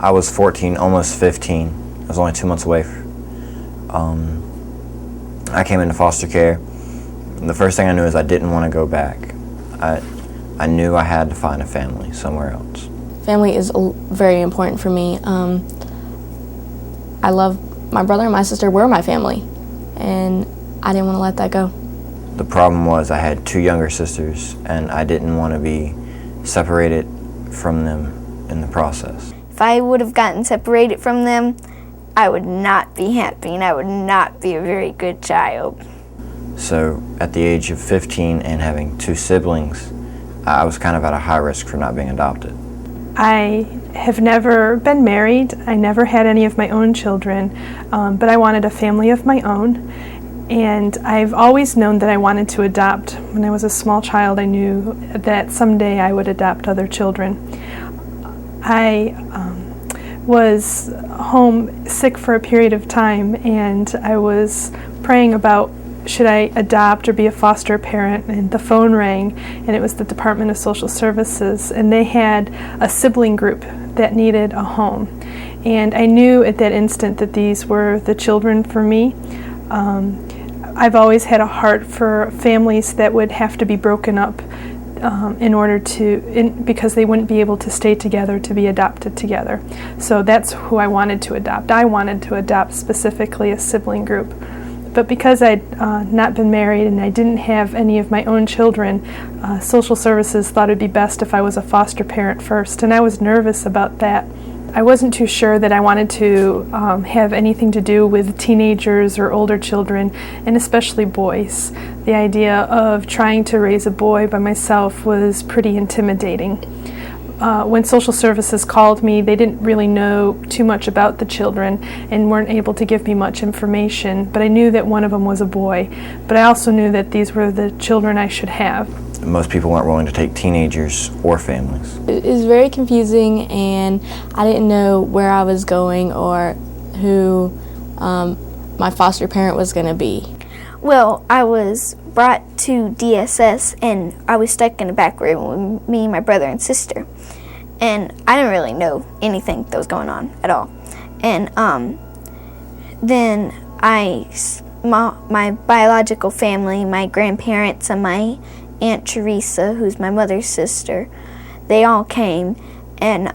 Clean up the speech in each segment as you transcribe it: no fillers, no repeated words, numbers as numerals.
I was 14, almost 15. I was only 2 months away. I came into foster care. The first thing I knew is I didn't want to go back. I knew I had to find a family somewhere else. Family is very important for me. I love my brother and my sister were my family, and I didn't want to let that go. The problem was I had 2 younger sisters, and I didn't want to be separated from them in the process. If I would have gotten separated from them, I would not be happy, and I would not be a very good child. So at the age of 15 and having 2 siblings, I was kind of at a high risk for not being adopted. I have never been married. I never had any of my own children, but I wanted a family of my own. And I've always known that I wanted to adopt. When I was a small child, I knew that someday I would adopt other children. I was home sick for a period of time, and I was praying about should I adopt or be a foster parent, and the phone rang, and it was the Department of Social Services, and they had a sibling group that needed a home. And I knew at that instant that these were the children for me. I've always had a heart for families that would have to be broken up because they wouldn't be able to stay together to be adopted together. So that's who I wanted to adopt. I wanted to adopt specifically a sibling group. But because I'd not been married and I didn't have any of my own children, Social Services thought it'd be best if I was a foster parent first, and I was nervous about that. I wasn't too sure that I wanted to have anything to do with teenagers or older children, and especially boys. The idea of trying to raise a boy by myself was pretty intimidating. When Social Services called me, they didn't really know too much about the children and weren't able to give me much information, but I knew that one of them was a boy. But I also knew that these were the children I should have. Most people weren't willing to take teenagers or families. It was very confusing, and I didn't know where I was going or who my foster parent was going to be. Well, I was brought to DSS, and I was stuck in the back room with me, my brother, and sister. And I didn't really know anything that was going on at all. And then my biological family, my grandparents and my Aunt Teresa, who's my mother's sister, they all came, and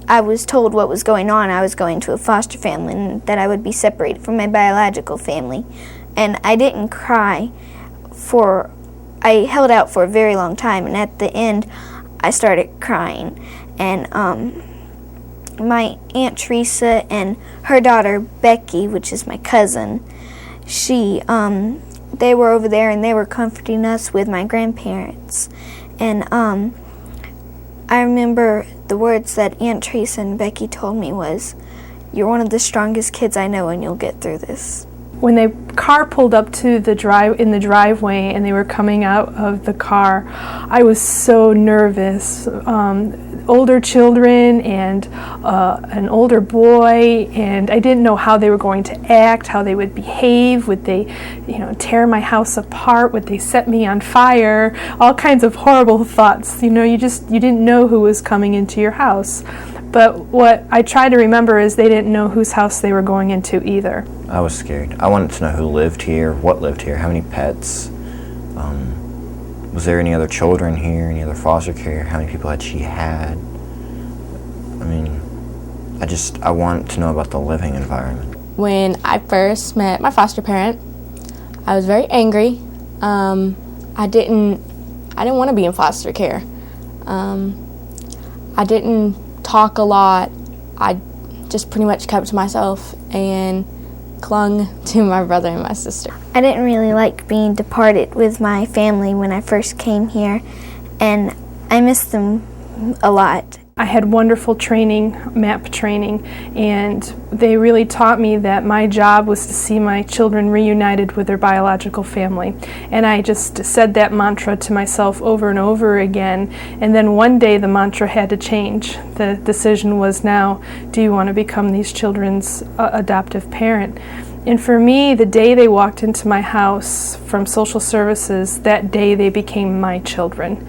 I was told what was going on. I was going to a foster family and that I would be separated from my biological family. And I didn't cry I held out for a very long time, and at the end I started crying. And my Aunt Teresa and her daughter Becky, which is my cousin, they were over there and they were comforting us with my grandparents. And I remember the words that Aunt Teresa and Becky told me was, "You're one of the strongest kids I know, and you'll get through this." When the car pulled up to in the driveway and they were coming out of the car, I was so nervous. Older children and an older boy, and I didn't know how they were going to act, how they would behave. Would they, tear my house apart? Would they set me on fire? All kinds of horrible thoughts. You didn't know who was coming into your house. But what I try to remember is they didn't know whose house they were going into either. I was scared. I wanted to know who lived here, what lived here, how many pets. Was there any other children here, any other foster care? How many people had she had? I mean, I want to know about the living environment. When I first met my foster parent, I was very angry. I didn't want to be in foster care. I didn't talk a lot. I just pretty much kept to myself and clung to my brother and my sister. I didn't really like being departed with my family when I first came here, and I missed them a lot. I had wonderful training, MAP training, and they really taught me that my job was to see my children reunited with their biological family. And I just said that mantra to myself over and over again, and then one day the mantra had to change. The decision was now, do you want to become these children's adoptive parent? And for me, the day they walked into my house from social services, that day they became my children.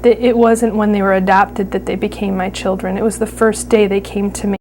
It wasn't when they were adopted that they became my children. It was the first day they came to me.